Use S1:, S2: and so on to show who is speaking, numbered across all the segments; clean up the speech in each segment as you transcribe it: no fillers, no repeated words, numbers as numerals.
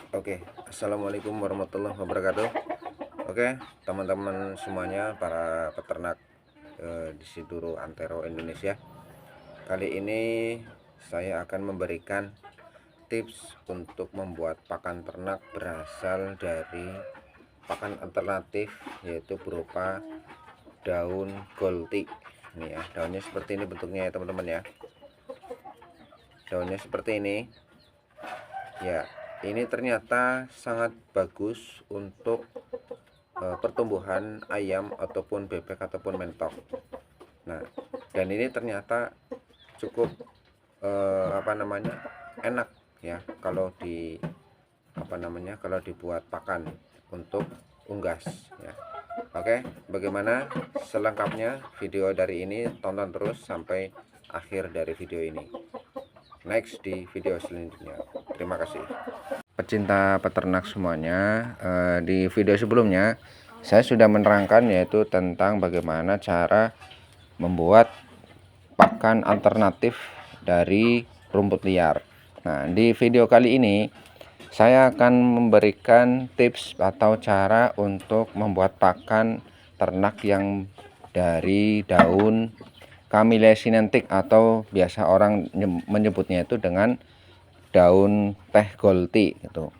S1: Oke, assalamualaikum warahmatullahi wabarakatuh. Oke, teman-teman semuanya, para peternak di Siduro Antero Indonesia. Kali ini saya akan memberikan tips untuk membuat pakan ternak berasal dari pakan alternatif, yaitu berupa daun golti. Ini ya, daunnya seperti ini bentuknya ya teman-teman ya. Daunnya seperti ini. Ya, ini ternyata sangat bagus untuk pertumbuhan ayam ataupun bebek ataupun mentok. Nah, dan ini ternyata cukup enak ya kalau kalau dibuat pakan untuk unggas ya. Oke, bagaimana selengkapnya video dari ini, tonton terus sampai akhir dari video ini. Next di video selanjutnya. Terima kasih. Pecinta peternak semuanya, di video sebelumnya saya sudah menerangkan yaitu tentang bagaimana cara membuat pakan alternatif dari rumput liar. Nah, di video kali ini saya akan memberikan tips atau cara untuk membuat pakan ternak yang dari daun Camellia sinensis, atau biasa orang menyebutnya itu dengan daun teh golti gitu.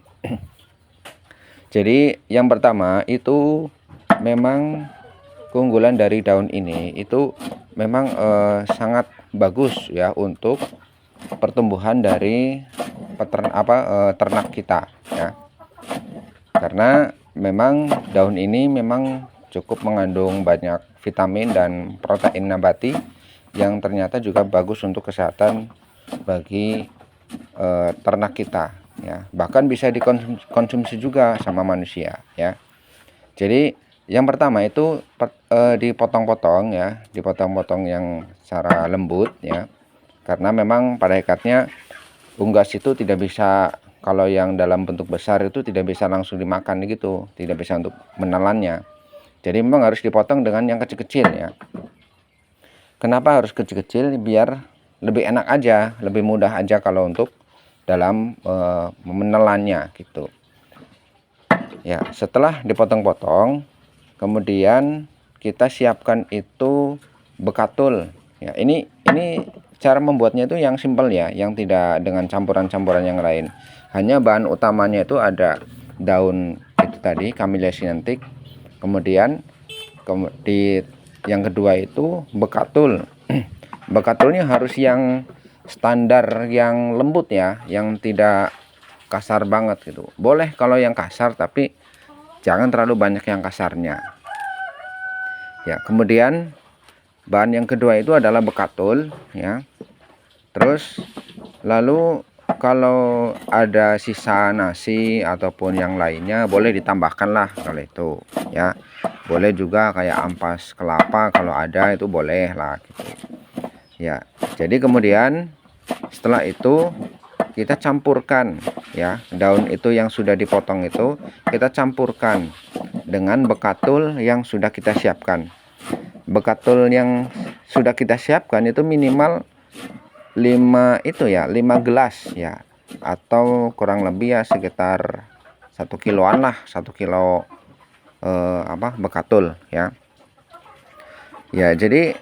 S1: Jadi yang pertama itu memang keunggulan dari daun ini itu memang sangat bagus ya untuk pertumbuhan dari ternak kita ya. Karena memang daun ini memang cukup mengandung banyak vitamin dan protein nabati yang ternyata juga bagus untuk kesehatan bagi ternak kita ya. Bahkan bisa dikonsumsi juga sama manusia ya. Jadi yang pertama itu dipotong-potong ya, dipotong-potong yang secara lembut ya. Karena memang pada hakikatnya unggas itu tidak bisa, kalau yang dalam bentuk besar itu tidak bisa langsung dimakan gitu, tidak bisa untuk menelannya. Jadi memang harus dipotong dengan yang kecil-kecil ya. Kenapa harus kecil-kecil? Biar lebih enak aja, lebih mudah aja kalau untuk dalam menelannya gitu. Ya, setelah dipotong-potong, kemudian kita siapkan itu bekatul. Ya, ini cara membuatnya itu yang simpel ya, yang tidak dengan campuran-campuran yang lain. Hanya bahan utamanya itu ada daun itu tadi, Camellia sinensis. Kemudian di yang kedua itu bekatul. Bekatulnya harus yang standar, yang lembut ya, yang tidak kasar banget gitu. Boleh kalau yang kasar, tapi jangan terlalu banyak yang kasarnya ya. Kemudian bahan yang kedua itu adalah bekatul ya. Terus lalu kalau ada sisa nasi ataupun yang lainnya boleh ditambahkan lah kalau itu ya. Boleh juga kayak ampas kelapa kalau ada, itu boleh lah gitu ya. Jadi kemudian setelah itu kita campurkan ya, daun itu yang sudah dipotong itu kita campurkan dengan bekatul yang sudah kita siapkan. Bekatul yang sudah kita siapkan itu minimal 5 gelas ya, atau kurang lebih ya sekitar 1 kiloan lah, 1 kilo bekatul ya. Ya, jadi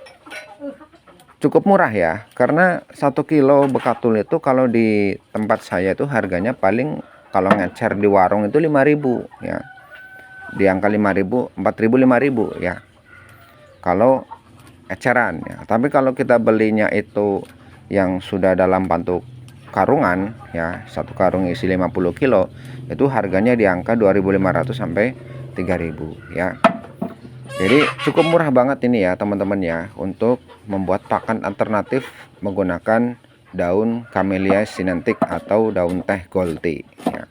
S1: cukup murah ya, karena 1 kilo bekatul itu kalau di tempat saya itu harganya paling kalau ngecer di warung itu 5.000 ya. Di angka 5.000, 4.000, 5.000 ya kalau eceran ya. Tapi kalau kita belinya itu yang sudah dalam bentuk karungan ya, satu karung isi 50 kilo, itu harganya di angka 2.500 sampai 3.000 ya. Jadi cukup murah banget ini ya teman-teman ya, untuk membuat pakan alternatif menggunakan daun Camellia sinensis atau daun teh golti ya.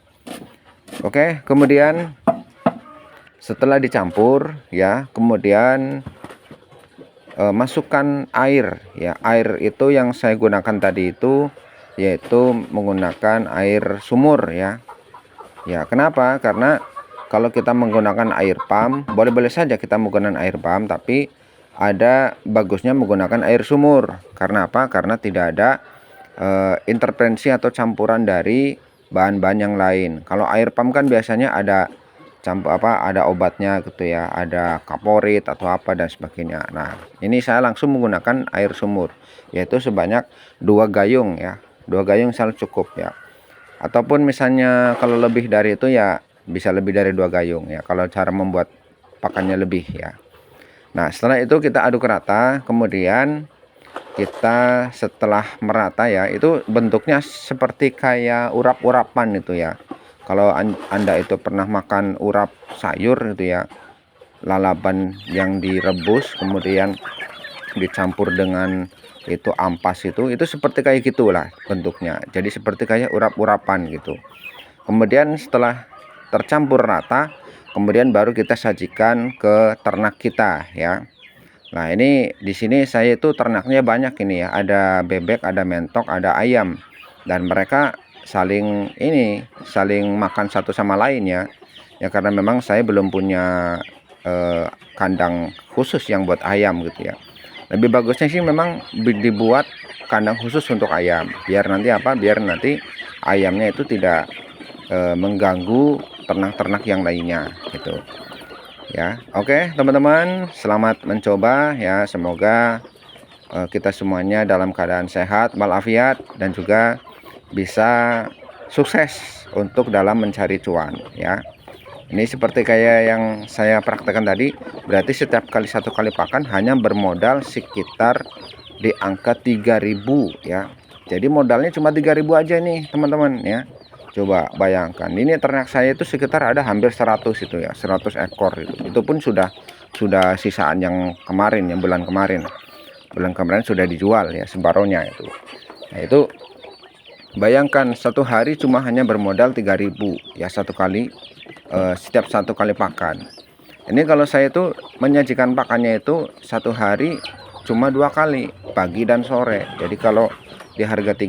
S1: Oke, kemudian setelah dicampur ya, kemudian masukkan air ya. Air itu yang saya gunakan tadi itu yaitu menggunakan air sumur ya. Ya, kenapa? Karena kalau kita menggunakan air pump, boleh-boleh saja kita menggunakan air pump, tapi ada bagusnya menggunakan air sumur. Karena apa? Karena tidak ada intervensi atau campuran dari bahan-bahan yang lain. Kalau air pump kan biasanya ada ada obatnya gitu ya, ada kaporit atau apa dan sebagainya. Nah, ini saya langsung menggunakan air sumur, yaitu sebanyak 2 gayung ya. 2 gayung selalu cukup ya. Ataupun misalnya kalau lebih dari itu ya bisa lebih dari 2 gayung ya, kalau cara membuat pakannya lebih ya. Nah, setelah itu kita aduk rata, kemudian kita setelah merata ya, itu bentuknya seperti kayak urap-urapan itu ya. Kalau Anda itu pernah makan urap sayur gitu ya, lalapan yang direbus kemudian dicampur dengan itu ampas, itu seperti kayak gitulah bentuknya. Jadi seperti kayak urap-urapan gitu. Kemudian setelah tercampur rata, kemudian baru kita sajikan ke ternak kita ya. Nah, ini di sini saya itu ternaknya banyak ini ya, ada bebek, ada mentok, ada ayam, dan mereka saling makan satu sama lain ya. Ya karena memang saya belum punya kandang khusus yang buat ayam gitu ya. Lebih bagusnya sih memang dibuat kandang khusus untuk ayam, biar nanti ayamnya itu tidak mengganggu ternak-ternak yang lainnya gitu ya. Oke teman-teman, selamat mencoba ya, semoga kita semuanya dalam keadaan sehat walafiat dan juga bisa sukses untuk dalam mencari cuan ya. Ini seperti kayak yang saya praktekkan tadi, berarti setiap satu kali pakan hanya bermodal sekitar di angka 3.000 ya. Jadi modalnya cuma 3.000 aja nih teman-teman ya. Coba bayangkan, ini ternak saya itu sekitar ada hampir 100 itu ya, 100 ekor itu. Itu pun sudah sisaan yang kemarin, yang bulan kemarin. Bulan kemarin sudah dijual ya separohnya itu. Nah, itu bayangkan satu hari cuma hanya bermodal 3.000 ya satu kali, setiap satu kali pakan. Ini kalau saya itu menyajikan pakannya itu satu hari cuma 2 kali, pagi dan sore. Jadi kalau di harga 3